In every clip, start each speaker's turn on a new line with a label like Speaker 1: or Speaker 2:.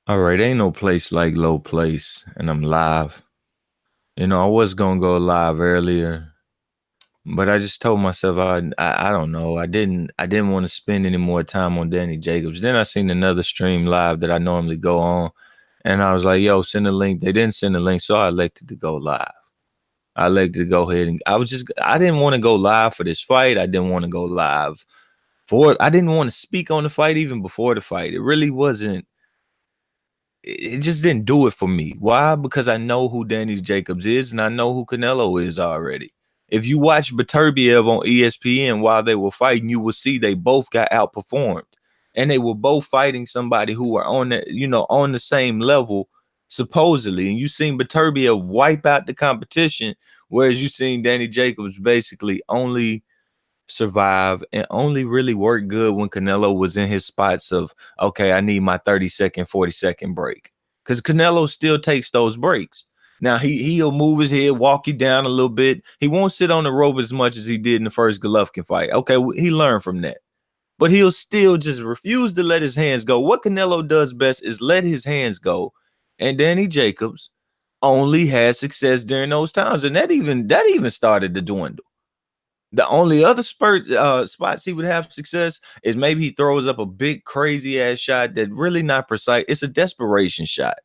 Speaker 1: All right, ain't no place like low place, and I'm live. I was gonna go live earlier, but I just told myself I don't know. I didn't want to spend any more time on Danny Jacobs. Then I seen another stream live that I normally go on, and I was like, "Yo, send a link." They didn't send a link, so I elected to go live. I elected to go ahead and I didn't want to go live for this fight. I didn't want to go live for it. I didn't want to speak on the fight even before the fight. It really wasn't it just didn't do it for me. Why? Because I know who Danny Jacobs is and I know who Canelo is already. If you watch Beterbiev on ESPN while they were fighting, you will see they both got outperformed. And they were both fighting somebody who were on on the same level, supposedly. And you seen Beterbiev wipe out the competition, whereas you seen Danny Jacobs basically only survive and only really work good when Canelo was in his spots of, okay, I need my 30-second, 40-second break. Because Canelo still takes those breaks. Now he'll move his head, walk you down a little bit. He won't sit on the rope as much as he did in the first Golovkin fight. Okay, he learned from that. But he'll still just refuse to let his hands go. What Canelo does best is let his hands go. And Danny Jacobs only had success during those times. And that even started to dwindle. The only other spots he would have success is maybe he throws up a big crazy ass shot that really not precise. It's a desperation shot.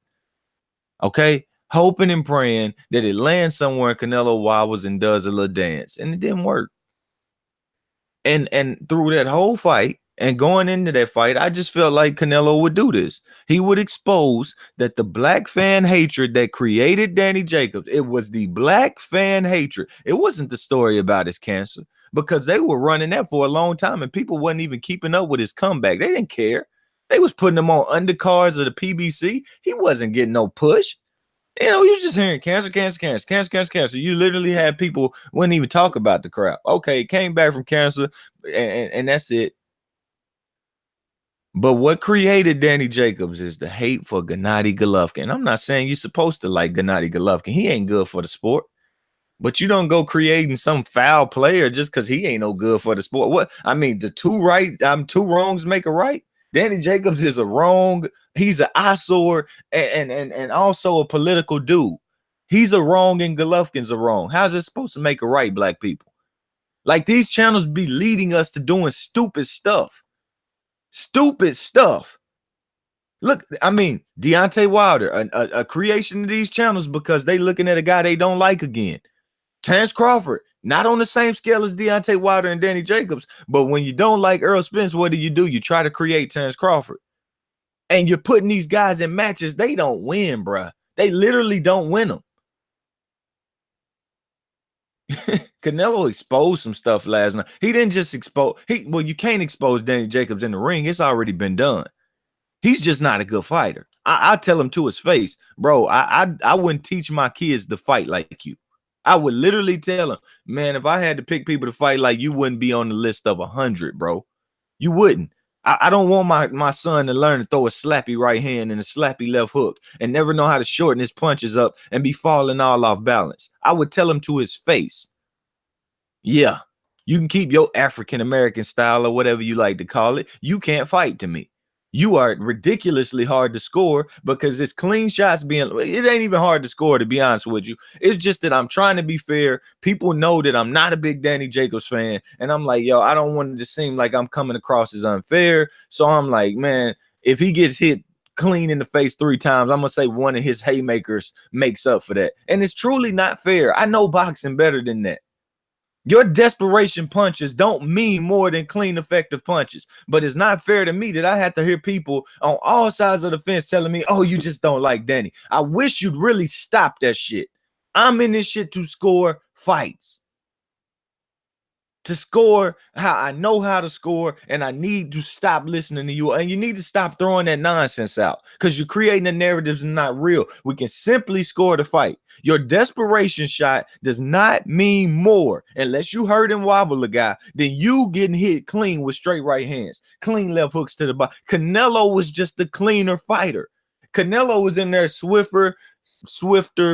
Speaker 1: Okay, hoping and praying that it lands somewhere and Canelo wobbles and does a little dance, and it didn't work. And through that whole fight and going into that fight, I just felt like Canelo would do this. He would expose that the black fan hatred that created Danny Jacobs, it was the black fan hatred. It wasn't the story about his cancer, because they were running that for a long time and people wasn't even keeping up with his comeback. They didn't care. They was putting him on undercards of the PBC. He wasn't getting no push. You was just hearing cancer, cancer, cancer, cancer, cancer, cancer. You literally had people wouldn't even talk about the crap. Okay, came back from cancer, and that's it. But what created Danny Jacobs is the hate for Gennady Golovkin. I'm not saying you're supposed to like Gennady Golovkin. He ain't good for the sport. But you don't go creating some foul player just because he ain't no good for the sport. What I mean, the two wrongs make a right. Danny Jacobs is a wrong. He's an eyesore and also a political dude. He's a wrong and Golovkin's a wrong. How's it supposed to make a right, black people? Like, these channels be leading us to doing stupid stuff. Stupid stuff. Look, I mean, Deontay Wilder, a creation of these channels because they looking at a guy they don't like again. Terrence Crawford, not on the same scale as Deontay Wilder and Danny Jacobs, but when you don't like Earl Spence, what do? You try to create Terrence Crawford. And you're putting these guys in matches, they don't win, bruh. They literally don't win them. Canelo exposed some stuff last night. He didn't just expose, you can't expose Danny Jacobs in the ring. It's already been done. He's just not a good fighter. I tell him to his face, bro, I wouldn't teach my kids to fight like you. I would literally tell him, man, if I had to pick people to fight like you, wouldn't be on the list of 100, bro. You wouldn't. I don't want my son to learn to throw a slappy right hand and a slappy left hook and never know how to shorten his punches up and be falling all off balance. I would tell him to his face. Yeah, you can keep your African-American style or whatever you like to call it. You can't fight to me. You are ridiculously hard to score because it's clean shots being, it ain't even hard to score, to be honest with you. It's just that I'm trying to be fair. People know that I'm not a big Danny Jacobs fan. And I'm like, yo, I don't want it to seem like I'm coming across as unfair. So I'm like, man, if he gets hit clean in the face 3 times, I'm going to say one of his haymakers makes up for that. And it's truly not fair. I know boxing better than that. Your desperation punches don't mean more than clean, effective punches. But it's not fair to me that I have to hear people on all sides of the fence telling me, oh, you just don't like Danny. I wish you'd really stop that shit. I'm in this shit to score fights. To score how I know how to score, and I need to stop listening to you. And you need to stop throwing that nonsense out because you're creating the narratives and not real. We can simply score the fight. Your desperation shot does not mean more unless you hurt and wobble a guy than you getting hit clean with straight right hands, clean left hooks to the body. Canelo was just the cleaner fighter. Canelo was in there swifter,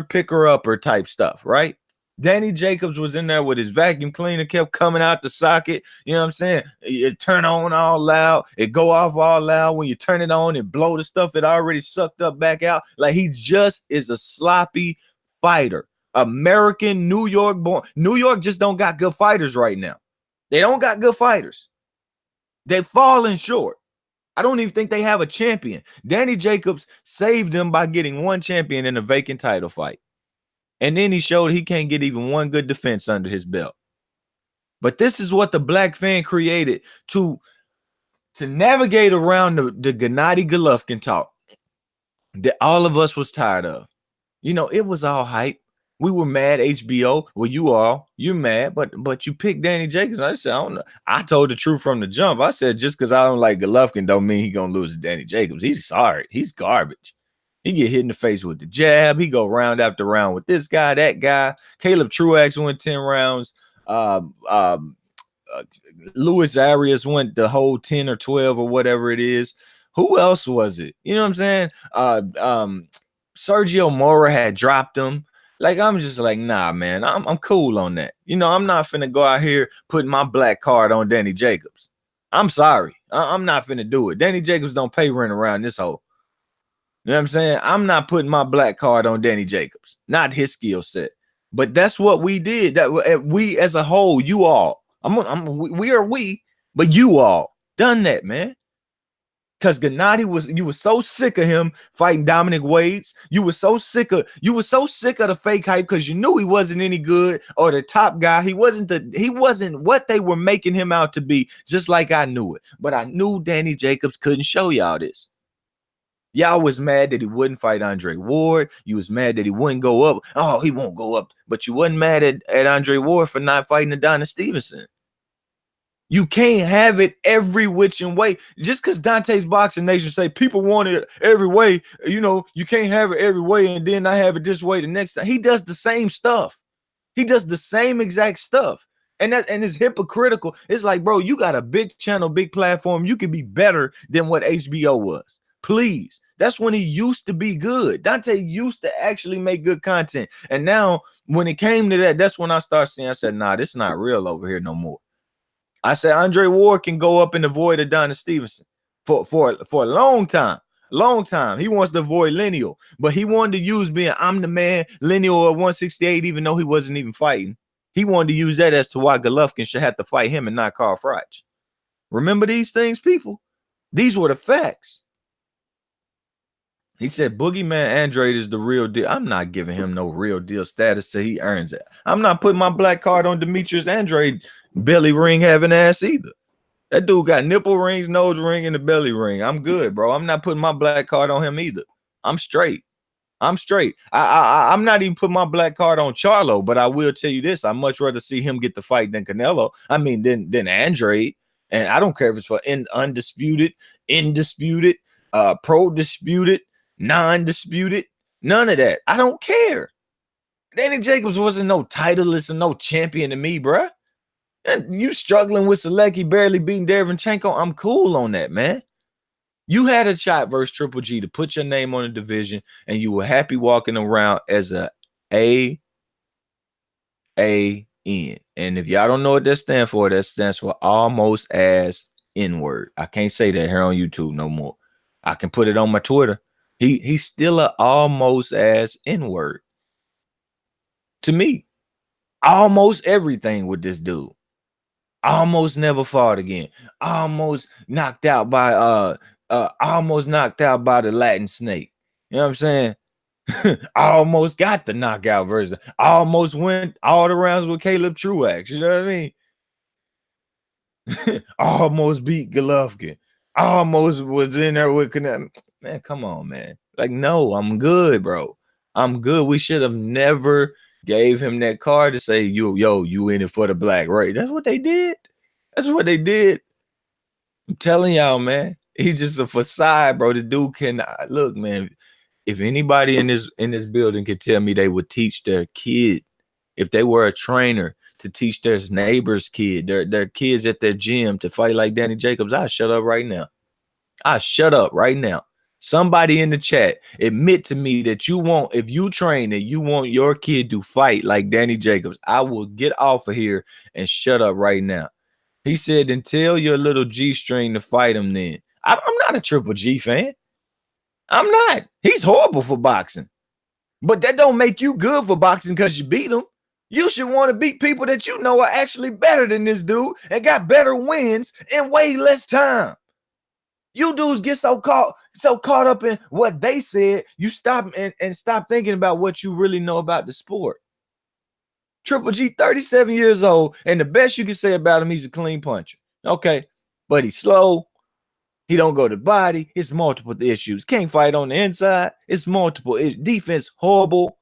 Speaker 1: picker upper type stuff, right? Danny Jacobs was in there with his vacuum cleaner, kept coming out the socket. You know what I'm saying? It turn on all loud. It go off all loud. When you turn it on, it blow the stuff it already sucked up back out. Like, he just is a sloppy fighter. American, New York born. New York just don't got good fighters right now. They don't got good fighters. They're falling short. I don't even think they have a champion. Danny Jacobs saved them by getting one champion in a vacant title fight. And then he showed he can't get even one good defense under his belt. But this is what the black fan created to navigate around the Gennady Golovkin talk that all of us was tired of. You know, it was all hype. We were mad, HBO. Well, you're mad, but you picked Danny Jacobs. I said, I don't know. I told the truth from the jump. I said, just because I don't like Golovkin don't mean he's going to lose to Danny Jacobs. He's sorry. He's garbage. He get hit in the face with the jab. He go round after round with this guy, that guy. Caleb Truax went 10 rounds. Luis Arias went the whole 10 or 12 or whatever it is. Who else was it? You know what I'm saying? Sergio Mora had dropped him. Like, I'm just like, nah, man, I'm cool on that. You know, I'm not finna go out here putting my black card on Danny Jacobs. I'm sorry. I'm not finna do it. Danny Jacobs don't pay rent around this hole. You know what I'm saying? I'm not putting my black card on Danny Jacobs, not his skill set. But that's what we did. That we as a whole, you all, we, but you all done that, man. Because Gennady you were so sick of him fighting Dominic Wades. You were so sick of the fake hype because you knew he wasn't any good or the top guy. He wasn't what they were making him out to be, just like I knew it. But I knew Danny Jacobs couldn't show y'all this. Y'all was mad that he wouldn't fight Andre Ward. You was mad that he wouldn't go up. Oh, he won't go up. But you wasn't mad at Andre Ward for not fighting Adonis Stevenson. You can't have it every which and way. Just because Dante's Boxing Nation say people want it every way, you know, you can't have it every way and then I have it this way the next time. He does the same stuff. He does the same exact stuff. And it's hypocritical. It's like, bro, you got a big channel, big platform. You could be better than what HBO was. Please. That's when he used to be good. Dante used to actually make good content. And now when it came to that, that's when I started seeing, I said, nah, this is not real over here no more. I said Andre Ward can go up and avoid Adonis Stevenson for a long time. Long time. He wants to avoid Lineal, but he wanted to use being I'm the man, Lineal at 168, even though he wasn't even fighting. He wanted to use that as to why Golovkin should have to fight him and not Carl Froch. Remember these things, people? These were the facts. He said Boogeyman Andrade is the real deal. I'm not giving him no real deal status till he earns it. I'm not putting my black card on Demetrius Andrade belly ring having ass either. That dude got nipple rings, nose ring, and the belly ring. I'm good, bro. I'm not putting my black card on him either. I'm straight. I'm straight. I'm not even putting my black card on Charlo, but I will tell you this. I'd much rather see him get the fight than Canelo. I mean, than Andrade. And I don't care if it's for undisputed, indisputed, pro disputed, non-disputed, none of that. I don't care. Danny Jacobs wasn't no titleist and no champion to me, bruh. And you struggling with Selecki barely beating Derevchenko, I'm cool on that, man. You had a shot versus Triple G to put your name on the division, and you were happy walking around as a A-N. And if y'all don't know what that stands for almost as N-word. I can't say that here on YouTube no more. I can put it on my Twitter. He's still a almost as N-word. To me, almost everything with this dude. Almost never fought again. Almost knocked out by the Latin snake. You know what I'm saying? Almost got the knockout version. Almost went all the rounds with Caleb Truax. You know what I mean? Almost beat Golovkin. Almost was in there with Canelo. Man, come on, man. Like, no, I'm good, bro. I'm good. We should have never gave him that card to say, you in it for the black, right? That's what they did. That's what they did. I'm telling y'all, man. He's just a facade, bro. The dude cannot look, man. If anybody in this building could tell me they would teach their kid, if they were a trainer to teach their neighbor's kid, their kids at their gym to fight like Danny Jacobs, I'd shut up right now. I shut up right now. Somebody in the chat, admit to me that you want, if you train and you want your kid to fight like Danny Jacobs, I will get off of here and shut up right now. He said, then tell your little G string to fight him then. I'm not a Triple G fan. I'm not. He's horrible for boxing. But that don't make you good for boxing because you beat him. You should want to beat people that you know are actually better than this dude and got better wins in way less time. You dudes get so caught up in what they said, you stop and stop thinking about what you really know about the sport. Triple G, 37 years old, and the best you can say about him, he's a clean puncher. Okay, but he's slow. He don't go to body. It's multiple issues. Can't fight on the inside. It's multiple. Defense horrible.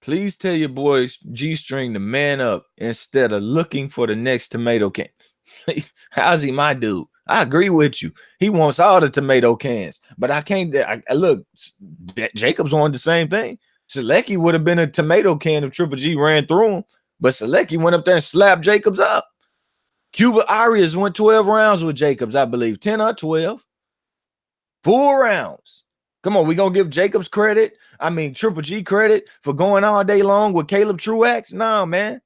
Speaker 1: Please tell your boys G-String to man up instead of looking for the next tomato can. How's he my dude? I agree with you. He wants all the tomato cans, but I can't. Look, Jacobs wanted the same thing. Selecki would have been a tomato can if Triple G ran through him, but Selecki went up there and slapped Jacobs up. Cuba Arias went 12 rounds with Jacobs, I believe. 10 or 12. 4 rounds. Come on, we gonna give Jacobs credit. I mean, Triple G credit for going all day long with Caleb Truax. Nah, man.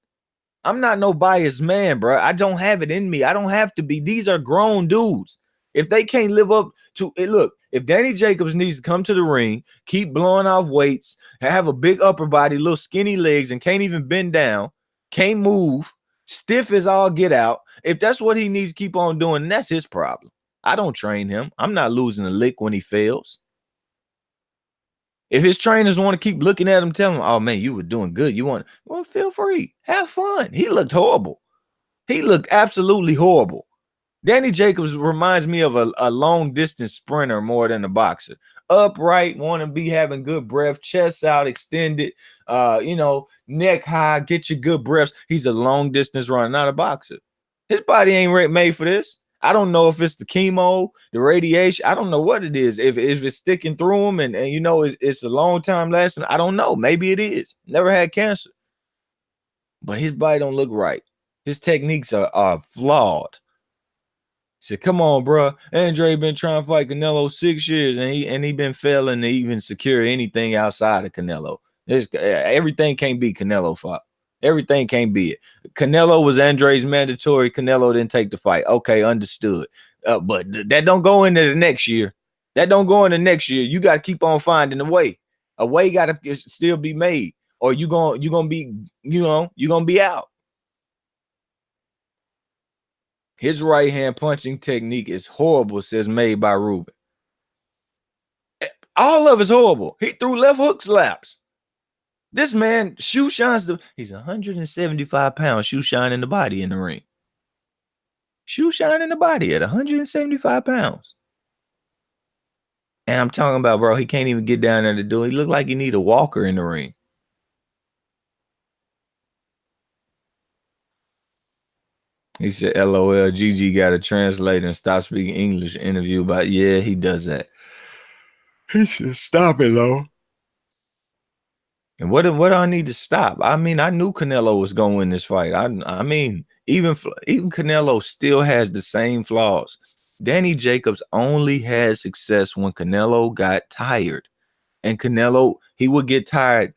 Speaker 1: I'm not no biased man, bro. I don't have it in me. I don't have to be. These are grown dudes. If they can't live up to it, look, if Danny Jacobs needs to come to the ring, keep blowing off weights, have a big upper body, little skinny legs, and can't even bend down, can't move, stiff as all get out. If that's what he needs to keep on doing, that's his problem. I don't train him. I'm not losing a lick when he fails. If his trainers want to keep looking at him, tell him, oh, man, you were doing good. You want, well, feel free. Have fun. He looked horrible. He looked absolutely horrible. Danny Jacobs reminds me of a long-distance sprinter more than a boxer. Upright, want to be having good breath, chest out, extended, neck high, get your good breaths. He's a long-distance runner, not a boxer. His body ain't made for this. I don't know if it's the chemo, the radiation. I don't know what it is. If it's sticking through him and it's a long time lasting. I don't know. Maybe it is. Never had cancer. But his body don't look right. His techniques are flawed. He said, come on, bro. Andre been trying to fight Canelo 6 years and he been failing to even secure anything outside of Canelo. Everything can't be Canelo fought. Everything can't be it. Canelo was Andre's mandatory. Canelo didn't take the fight. Okay, understood. But that don't go into the next year. That don't go into next year. You got to keep on finding a way. A way got to still be made, or you're gonna be out. His right hand punching technique is horrible, says Made by Ruben. All of it's horrible. He threw left hook slaps. This man shoe shines he's 175 pounds, shoe shine in the body in the ring. Shoe shine in the body at 175 pounds. And I'm talking about, bro, he can't even get down there to do it. He look like he need a walker in the ring. He said, LOL, GG got a translator and stop speaking English interview about, yeah, he does that. He should stop it, though. And what do I need to stop? I mean, I knew Canelo was going to win this fight. I mean, even Canelo still has the same flaws. Danny Jacobs only had success when Canelo got tired. And Canelo, he would get tired,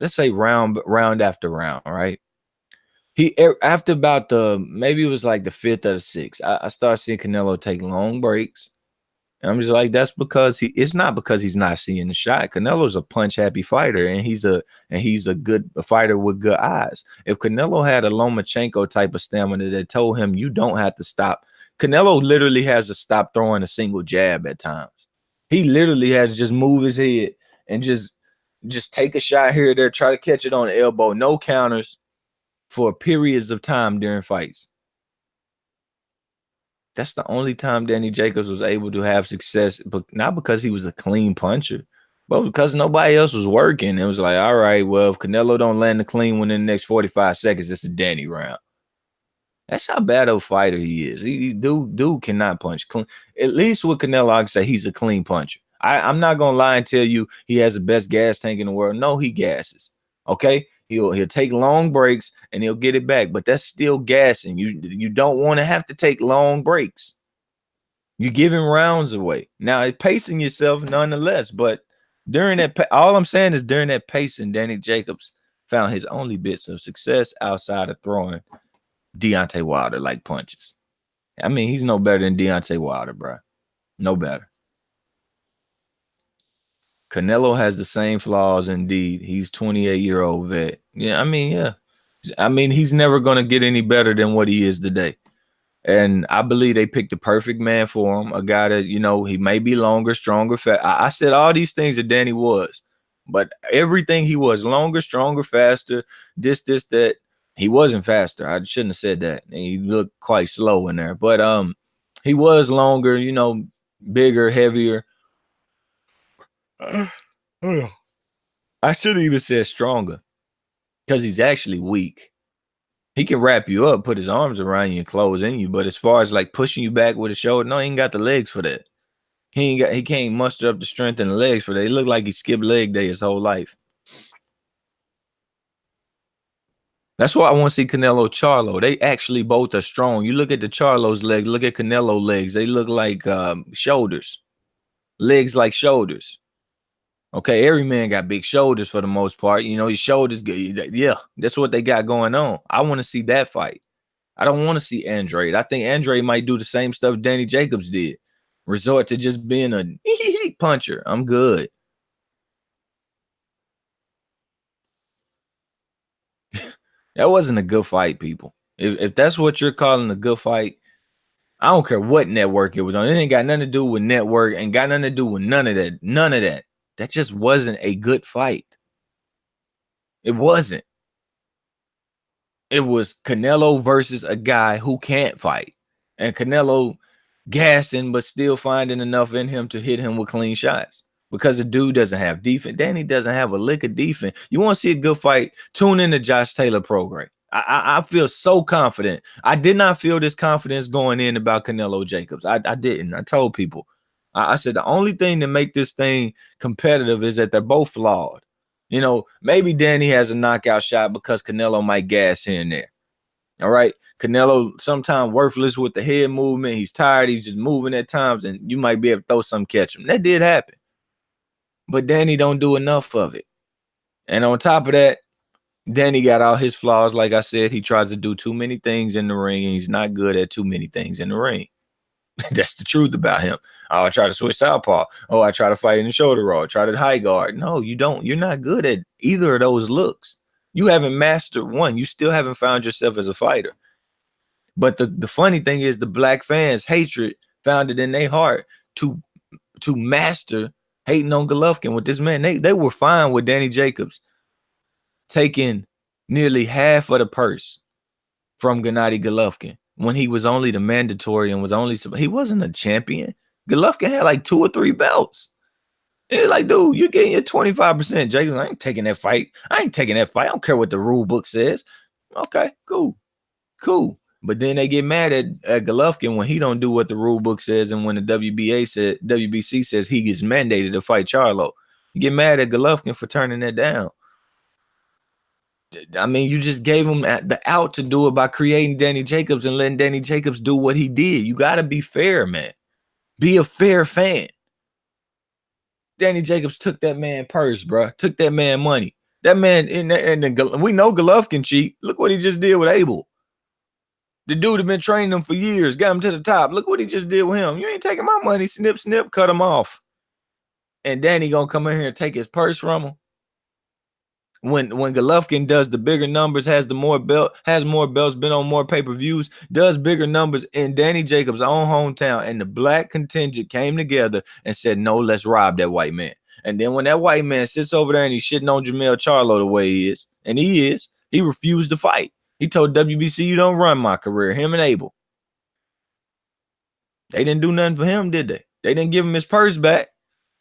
Speaker 1: let's say round after round, right? After about maybe it was like the 5th or the 6th, I started seeing Canelo take long breaks. And I'm just like, that's because it's not because he's not seeing the shot. Canelo's a punch happy fighter, and he's a good fighter with good eyes. If Canelo had a Lomachenko type of stamina that told him you don't have to stop, Canelo literally has to stop throwing a single jab at times. He literally has to just move his head and just take a shot here or there, try to catch it on the elbow, no counters for periods of time during fights. That's the only time Danny Jacobs was able to have success, but not because he was a clean puncher, but because nobody else was working. It was like, all right, well, if Canelo don't land the clean one in the next 45 seconds, it's a Danny round. That's how bad of a fighter he is. Dude cannot punch clean. At least with Canelo, I can say he's a clean puncher. I'm not going to lie and tell you he has the best gas tank in the world. No, he gasses. Okay? He'll take long breaks and he'll get it back, but that's still gassing. You don't want to have to take long breaks. You're giving rounds away. Now, pacing yourself nonetheless, but during that, all I'm saying is during that pacing, Danny Jacobs found his only bits of success outside of throwing Deontay Wilder like punches. I mean, he's no better than Deontay Wilder, bro. No better. Canelo has the same flaws indeed. He's 28-year-old vet. Yeah, I mean, yeah. I mean, he's never going to get any better than what he is today. And I believe they picked the perfect man for him. A guy that, you know, he may be longer, stronger, fast. I said all these things that Danny was, but everything he was longer, stronger, faster, this, that. He wasn't faster. I shouldn't have said that. He looked quite slow in there, but he was longer, you know, bigger, heavier. I should have even said stronger because he's actually weak. He can wrap you up, put his arms around you and close in you, but as far as like pushing you back with a shoulder, no, he ain't got the legs for that. He can't muster up the strength and the legs for that. He looked like he skipped leg day his whole life. That's why I want to see Canelo Charlo. They actually both are strong. You look at the Charlo's leg, look at Canelo legs. They look like shoulders. Legs like shoulders. Okay, every man got big shoulders for the most part. You know, his shoulders, yeah, that's what they got going on. I want to see that fight. I don't want to see Andrade. I think Andrade might do the same stuff Danny Jacobs did. Resort to just being a puncher. I'm good. That wasn't a good fight, people. If that's what you're calling a good fight, I don't care what network it was on. It ain't got nothing to do with network, ain't got nothing to do with none of that. None of that. That just wasn't a good fight. It wasn't. It was Canelo versus a guy who can't fight. And Canelo gassing, but still finding enough in him to hit him with clean shots. Because the dude doesn't have defense. Danny doesn't have a lick of defense. You want to see a good fight? Tune in the Josh Taylor program. I feel so confident. I did not feel this confidence going in about Canelo Jacobs. I didn't. I told people. I said the only thing to make this thing competitive is that they're both flawed. You know, maybe Danny has a knockout shot because Canelo might gas here and there. All right. Canelo sometimes worthless with the head movement. He's tired. He's just moving at times, and you might be able to throw some catch him. That did happen. But Danny don't do enough of it. And on top of that, Danny got all his flaws. Like I said, he tries to do too many things in the ring, and he's not good at too many things in the ring. That's the truth about him. Oh, I try to switch southpaw. Oh, I try to fight in the shoulder roll. I try to high guard. No, you don't. You're not good at either of those looks. You haven't mastered one. You still haven't found yourself as a fighter. But the funny thing is the black fans' hatred found it in their heart to master hating on Golovkin with this man. They were fine with Danny Jacobs taking nearly half of the purse from Gennady Golovkin when he was only the mandatory and was only, he wasn't a champion. Golovkin had like 2 or 3 belts. It's like, dude, you're getting your 25%. Jacobs, I ain't taking that fight. I don't care what the rule book says. Okay, cool. But then they get mad at Golovkin when he don't do what the rule book says, and when the WBC says he gets mandated to fight Charlo. You get mad at Golovkin for turning that down. I mean, you just gave him the out to do it by creating Danny Jacobs and letting Danny Jacobs do what he did. You got to be fair, man. Be a fair fan. Danny Jacobs took that man purse, bro. Took that man money. That man, we know Golovkin cheat. Look what he just did with Abel. The dude had been training him for years, got him to the top. Look what he just did with him. You ain't taking my money. Snip, snip, cut him off. And Danny gonna come in here and take his purse from him. When Golovkin does the bigger numbers, has more belts, been on more pay-per-views, does bigger numbers in Danny Jacobs' own hometown, and the black contingent came together and said, no, let's rob that white man. And then when that white man sits over there and he's shitting on Jamel Charlo the way he is, and he refused to fight. He told WBC, you don't run my career, him and Abel. They didn't do nothing for him, did they? They didn't give him his purse back.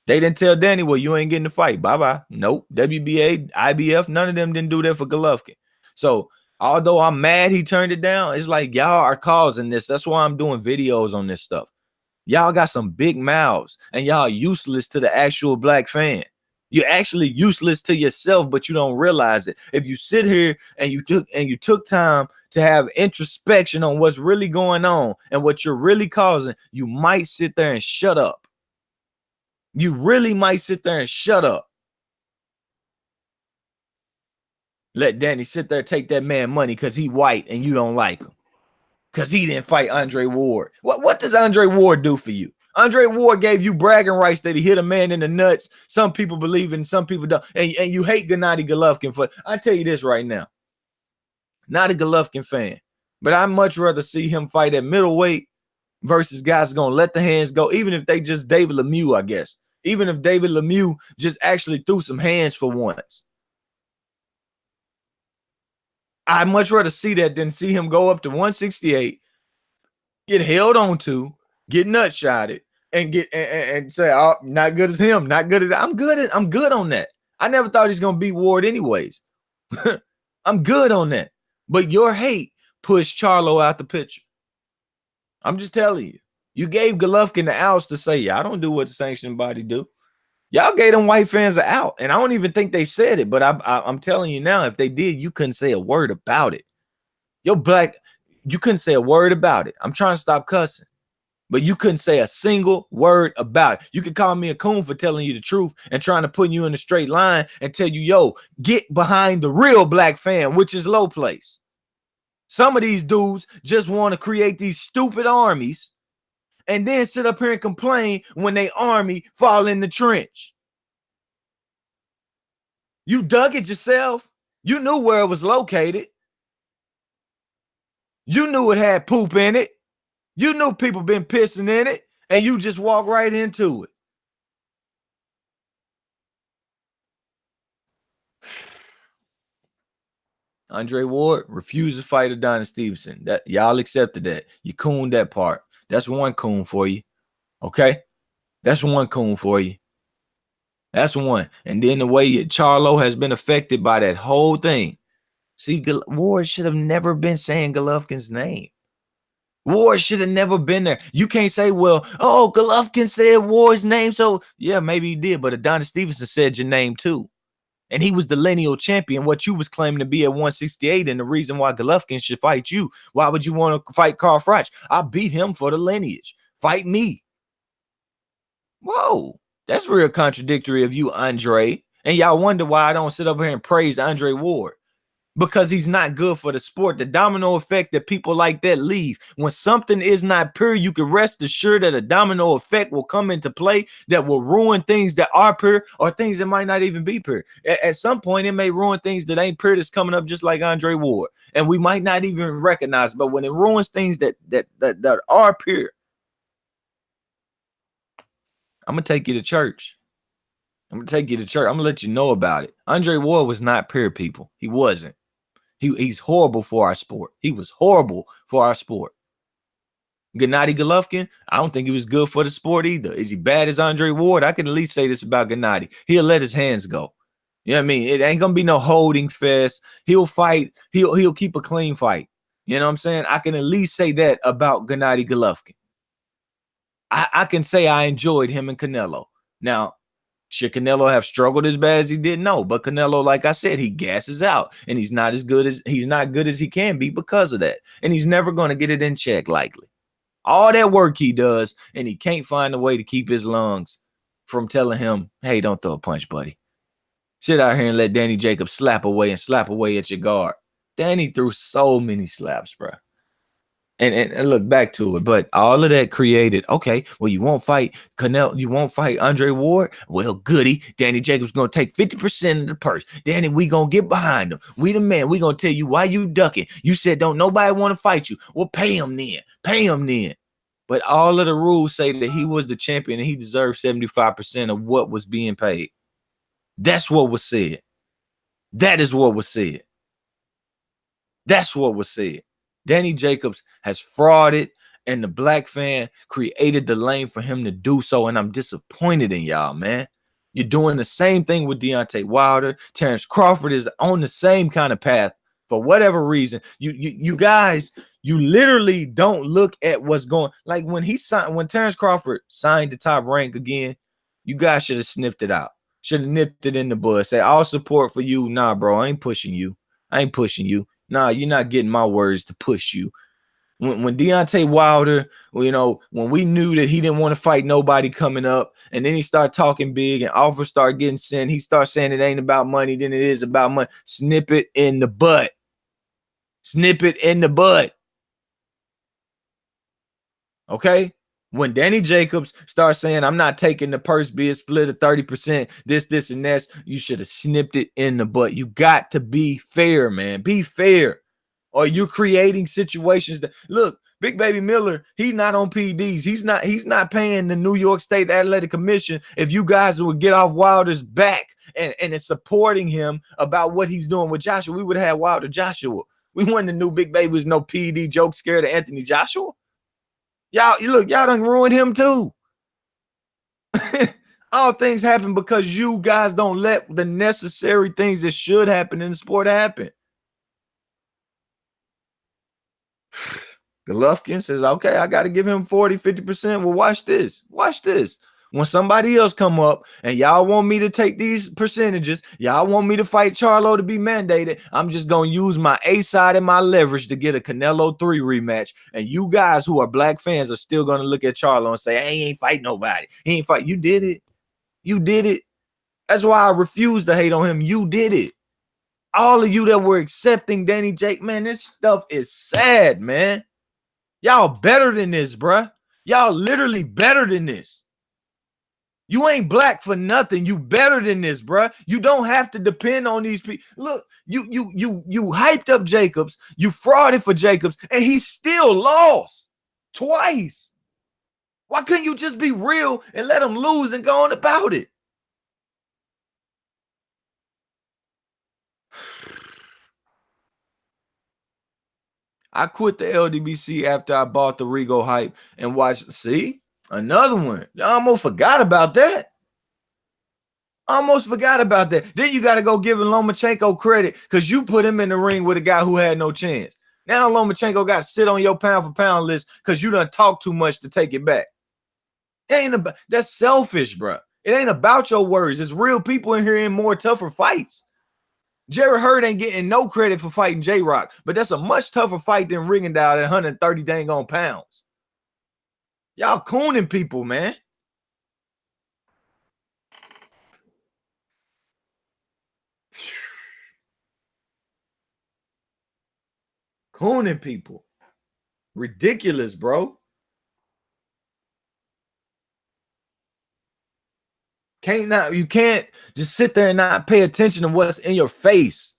Speaker 1: They didn't tell Danny, well, you ain't getting the fight. Bye-bye. Nope. WBA, IBF, none of them didn't do that for Golovkin. So although I'm mad he turned it down, it's like y'all are causing this. That's why I'm doing videos on this stuff. Y'all got some big mouths, and y'all useless to the actual black fan. You're actually useless to yourself, but you don't realize it. If you sit here and you took time to have introspection on what's really going on and what you're really causing, you might sit there and shut up. You really might sit there and shut up. Let Danny sit there, take that man money because he white and you don't like him. Because he didn't fight Andre Ward. What does Andre Ward do for you? Andre Ward gave you bragging rights that he hit a man in the nuts. Some people believe in, some people don't. And you hate Gennady Golovkin for. I tell you this right now. Not a Golovkin fan, but I'd much rather see him fight at middleweight versus guys going to let the hands go, even if they just David Lemieux, I guess. Even if David Lemieux just actually threw some hands for once. I'd much rather see that than see him go up to 168, get held on to, get nut shotted, and get and say, "Oh, not good as him, not good as I'm good on that." I never thought he's gonna beat Ward anyways. I'm good on that. But your hate pushed Charlo out the picture. I'm just telling you. You gave Golovkin the outs to say, "Yeah, I don't do what the sanctioning body do." Y'all gave them white fans an out, and I don't even think they said it, but I'm telling you now, if they did, you couldn't say a word about it. Yo, black, you couldn't say a word about it. I'm trying to stop cussing, but you couldn't say a single word about it. You could call me a coon for telling you the truth and trying to put you in a straight line and tell you, yo, get behind the real black fan, which is low place. Some of these dudes just want to create these stupid armies and then sit up here and complain when they army fall in the trench. You dug it yourself. You knew where it was located. You knew it had poop in it. You knew people been pissing in it, and you just walk right into it. Andre Ward refused to fight Adonis Stevenson. That y'all accepted that. You cooned that part. That's one coon for you. Okay? That's one coon for you. That's one. And then the way Charlo has been affected by that whole thing. See, Ward should have never been saying Golovkin's name. Ward should have never been there. You can't say, well, oh, Golovkin said Ward's name. So, yeah, maybe he did. But Adonis Stevenson said your name too. And he was the lineal champion, what you was claiming to be at 168. And the reason why Golovkin should fight you. Why would you want to fight Carl Froch? I beat him for the lineage. Fight me. Whoa. That's real contradictory of you, Andre. And y'all wonder why I don't sit up here and praise Andre Ward. Because he's not good for the sport. The domino effect that people like that leave. When something is not pure, you can rest assured that a domino effect will come into play that will ruin things that are pure or things that might not even be pure. At some point, it may ruin things that ain't pure that's coming up just like Andre Ward. And we might not even recognize, but when it ruins things that are pure, I'm going to take you to church. I'm going to take you to church. I'm going to let you know about it. Andre Ward was not pure, people. He wasn't. He's horrible for our sport. He was horrible for our sport. Gennady Golovkin, I don't think he was good for the sport either. Is he bad as Andre Ward? I can at least say this about Gennady. He'll let his hands go. You know what I mean? It ain't gonna be no holding fest. He'll fight. He'll keep a clean fight. You know what I'm saying? I can at least say that about Gennady Golovkin. I can say I enjoyed him and Canelo. Now, should Canelo have struggled as bad as he did? No, but Canelo, like I said, he gasses out, and he's not good as he can be because of that. And he's never going to get it in check, likely. All that work he does, and he can't find a way to keep his lungs from telling him, hey, don't throw a punch, buddy. Sit out here and let Danny Jacobs slap away at your guard. Danny threw so many slaps, bro. And look back to it, but all of that created, okay, well, you won't fight Canelo, you won't fight Andre Ward. Well, goody, Danny Jacobs gonna take 50% of the purse. Danny, we gonna get behind him. We the man. We gonna tell you why you ducking. You said don't nobody want to fight you. Well, pay him then. Pay him then. But all of the rules say that he was the champion and he deserved 75% of what was being paid. That's what was said. That is what was said. That's what was said. Danny Jacobs has frauded, and the black fan created the lane for him to do so, and I'm disappointed in y'all, man. You're doing the same thing with Deontay Wilder. Terrence Crawford is on the same kind of path for whatever reason. You guys, you literally don't look at what's going. Like when Terrence Crawford signed the Top Rank again, you guys should have sniffed it out. Should have nipped it in the bud. Say, all support for you. Nah, bro, I ain't pushing you. I ain't pushing you. Nah, you're not getting my words to push you. When Deontay Wilder, when we knew that he didn't want to fight nobody coming up, and then he started talking big and offers start getting sent, he starts saying it ain't about money, then it is about money. Snip it in the butt. Snip it in the butt. Okay? When Danny Jacobs starts saying, I'm not taking the purse, be a split of 30%, this, and that, you should have snipped it in the butt. You got to be fair, man. Be fair. Or you're creating situations that look, Big Baby Miller, he's not on PDs. He's not paying the New York State Athletic Commission. If you guys would get off Wilder's back and it's supporting him about what he's doing with Joshua, we would have had Wilder Joshua. We wouldn't have knew Big Baby was no PD joke scared of Anthony Joshua. Y'all done ruined him too. All things happen because you guys don't let the necessary things that should happen in the sport happen. Golovkin says, okay, I got to give him 40, 50%. Well, watch this. Watch this. When somebody else come up and y'all want me to take these percentages, y'all want me to fight Charlo to be mandated, I'm just going to use my A side and my leverage to get a Canelo 3 rematch. And you guys who are black fans are still going to look at Charlo and say, hey, he ain't fight nobody. He ain't fight. You did it. You did it. That's why I refuse to hate on him. You did it. All of you that were accepting Danny Jake, man, this stuff is sad, man. Y'all better than this, bruh. Y'all literally better than this. You ain't black for nothing. You better than this, bruh. You don't have to depend on these people. Look, you hyped up Jacobs. You frauded for Jacobs, and he still lost twice. Why couldn't you just be real and let him lose and go on about it? I quit the LDBC after I bought the Rigo hype and watched. See, another one. I almost forgot about that. Almost forgot about that. Then you got to go give Lomachenko credit because you put him in the ring with a guy who had no chance. Now Lomachenko got to sit on your pound for pound list because you done talk too much to take it back. It ain't about, that's selfish, bro. It ain't about your words. It's real people in here in more tougher fights. Jerry Hurd ain't getting no credit for fighting J-Rock, but that's a much tougher fight than Rigondeaux at 130 dang on pounds. Y'all cooning people, man. Cooning people. Ridiculous, bro. You can't just sit there and not pay attention to what's in your face.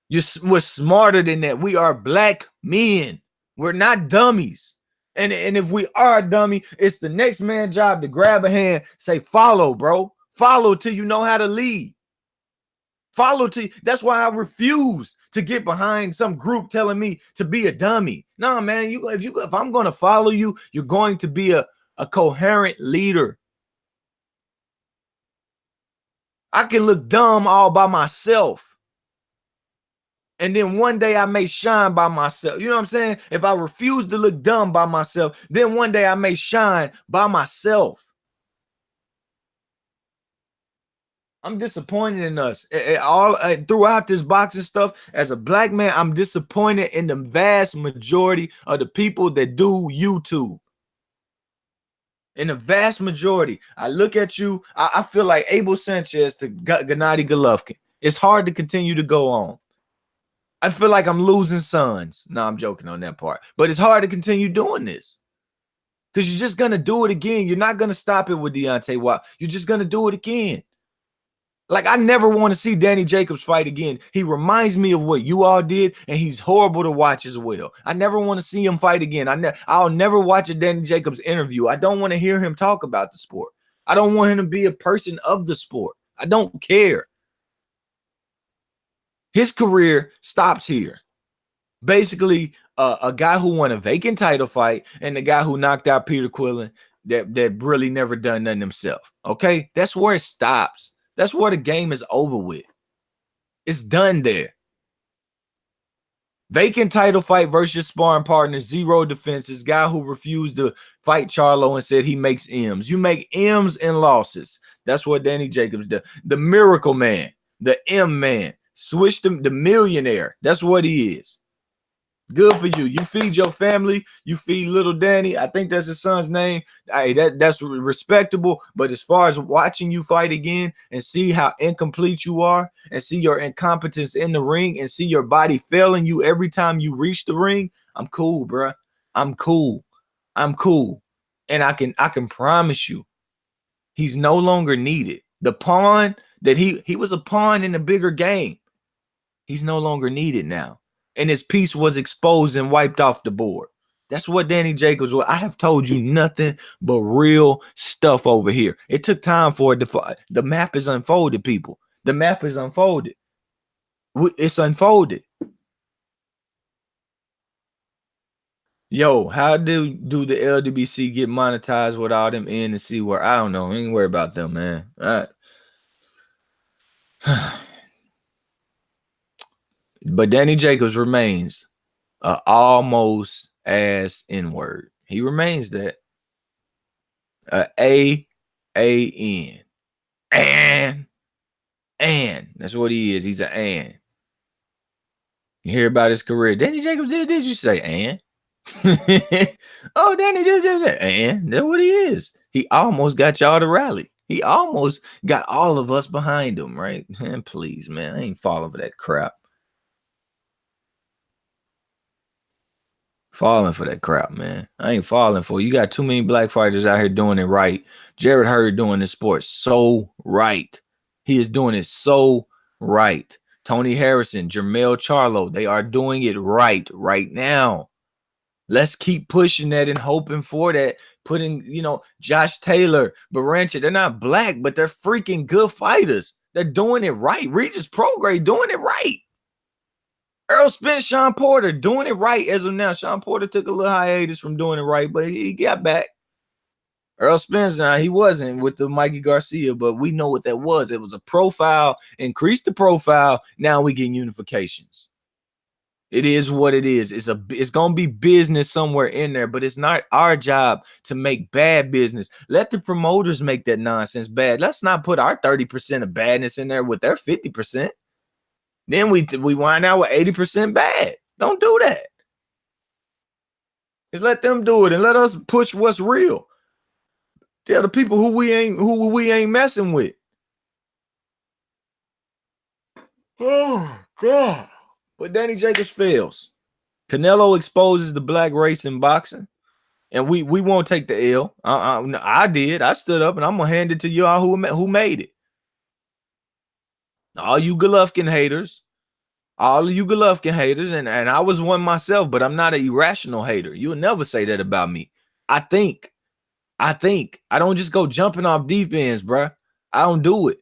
Speaker 1: We're smarter than that. We are black men. We're not dummies. And if we are a dummy, it's the next man's job to grab a hand, say, follow, bro. Follow till you know how to lead. Follow to. That's why I refuse to get behind some group telling me to be a dummy. No, man, if I'm going to follow you, you're going to be a coherent leader. I can look dumb all by myself. And then one day I may shine by myself. You know what I'm saying? If I refuse to look dumb by myself, then one day I may shine by myself. I'm disappointed in us. Throughout this boxing stuff, as a black man, I'm disappointed in the vast majority of the people that do YouTube. In the vast majority, I look at you, I feel like Abel Sanchez to Gennady Golovkin. It's hard to continue to go on. I feel like I'm losing sons. No, I'm joking on that part. But it's hard to continue doing this. Because you're just going to do it again. You're not going to stop it with Deontay Wilder. You're just going to do it again. Like, I never want to see Danny Jacobs fight again. He reminds me of what you all did, and he's horrible to watch as well. I never want to see him fight again. I'll never watch a Danny Jacobs interview. I don't want to hear him talk about the sport. I don't want him to be a person of the sport. I don't care. His career stops here. Basically, a guy who won a vacant title fight and the guy who knocked out Peter Quillen that really never done nothing himself. Okay, that's where it stops. That's where the game is over with. It's done there. Vacant title fight versus sparring partner, 0 defenses. Guy who refused to fight Charlo and said he makes M's. You make M's and losses. That's what Danny Jacobs did. The miracle man, the M man, switched him, the millionaire. That's what he is. Good for you. You feed your family. You feed little Danny. I think that's his son's name. Hey, that's respectable. But as far as watching you fight again and see how incomplete you are and see your incompetence in the ring and see your body failing you every time you reach the ring, I'm cool, bro. I'm cool. I'm cool. And I can promise you, he's no longer needed. The pawn that he was a pawn in a bigger game. He's no longer needed now. And his piece was exposed and wiped off the board. That's what Danny Jacobs was. I have told you nothing but real stuff over here. It took time for it to. The map is unfolded, people. The map is unfolded. It's unfolded. Yo, how do the LDBC get monetized with all them N and C where I don't know. I ain't worry about them, man. All right. But Danny Jacobs remains almost as N-word. He remains that. A-N. And. That's what he is. He's an and. You hear about his career. Danny Jacobs did you say and? Oh, Danny did and. That's what he is. He almost got y'all to rally. He almost got all of us behind him, right? Man, please, man. I ain't falling for that crap. Falling for that crap, man. I ain't falling for it. You got too many black fighters out here doing it right. Jared Hurd doing this sport so right. He is doing it so right. Tony Harrison, Jermell Charlo, they are doing it right now. Let's keep pushing that and hoping for that. Putting, Josh Taylor, Barancha, they're not black, but they're freaking good fighters. They're doing it right. Regis Prograis doing it right. Earl Spence, Sean Porter doing it right as of now. Sean Porter took a little hiatus from doing it right, but he got back. Earl Spence, now he wasn't with the Mikey Garcia, but we know what that was. It was a profile, increase the profile. Now we get unifications. It is what it is. It's gonna be business somewhere in there, but it's not our job to make bad business. Let the promoters make that nonsense bad. Let's not put our 30% of badness in there with their 50%. Then we wind out with 80% bad. Don't do that. Just let them do it and let us push what's real. Tell the people who we ain't messing with. Oh God. But Danny Jacobs fails. Canelo exposes the black race in boxing. And we won't take the L. I did. I stood up and I'm gonna hand it to y'all who made it. All you Golovkin haters. All of you Golovkin haters, and I was one myself, but I'm not an irrational hater. You'll never say that about me. I think. I don't just go jumping off deep ends, bruh. I don't do it.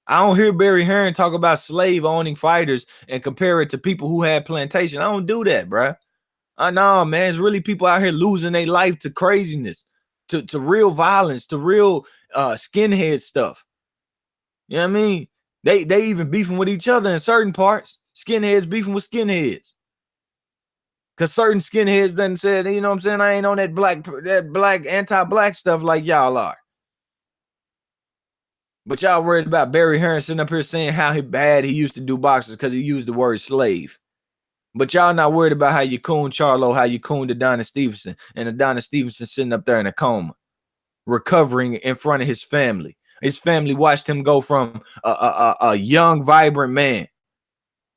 Speaker 1: I don't hear Barry Hearn talk about slave owning fighters and compare it to people who had plantation. I don't do that, bruh. No, man. It's really people out here losing their life to craziness, to real violence, to real skinhead stuff. You know what I mean? They even beefing with each other in certain parts. Skinheads beefing with skinheads. Because certain skinheads done said, you know what I'm saying? I ain't on that black anti-black stuff like y'all are. But y'all worried about Barry Hearn sitting up here saying how bad he used to do boxers because he used the word slave. But y'all not worried about how you coon Charlo, how you cooned Adonis Stevenson, and Adonis Stevenson sitting up there in a coma, recovering in front of his family. His family watched him go from a young, vibrant man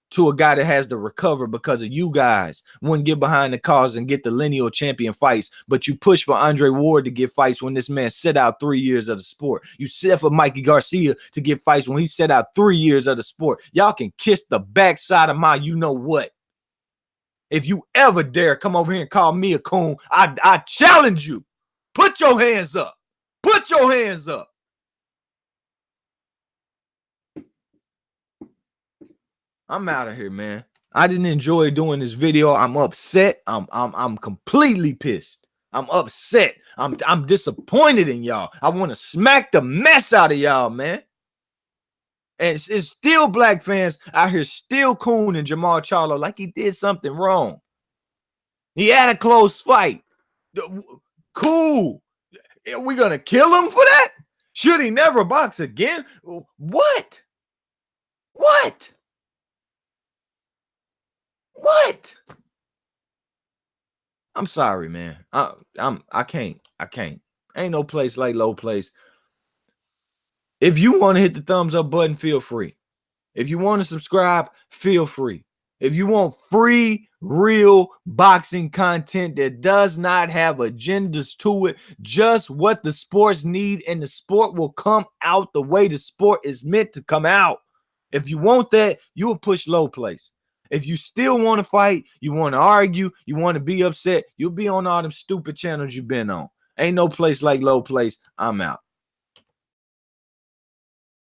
Speaker 1: to a guy that has to recover because of you guys wouldn't get behind the cause and get the lineal champion fights, but you push for Andre Ward to get fights when this man set out 3 years of the sport. You set for Mikey Garcia to get fights when he set out 3 years of the sport. Y'all can kiss the backside of my you-know-what. If you ever dare come over here and call me a coon, I challenge you. Put your hands up. Put your hands up. I'm out of here, man. I didn't enjoy doing this video. I'm upset. I'm completely pissed. I'm upset. I'm disappointed in y'all. I want to smack the mess out of y'all, man. And it's still black fans out here still cooning Jamal Charlo like he did something wrong. He had a close fight. Cool. Are we going to kill him for that? Should he never box again? What? What? What? I'm sorry, man. I can't. Ain't no place like low place. If you want to hit the thumbs up button, feel free. If you want to subscribe, feel free. If you want free, real boxing content that does not have agendas to it, just what the sports need, and the sport will come out the way the sport is meant to come out. If you want that, you will push low place. If you still want to fight, you want to argue, you want to be upset, you'll be on all them stupid channels you've been on. Ain't no place like low place. I'm out.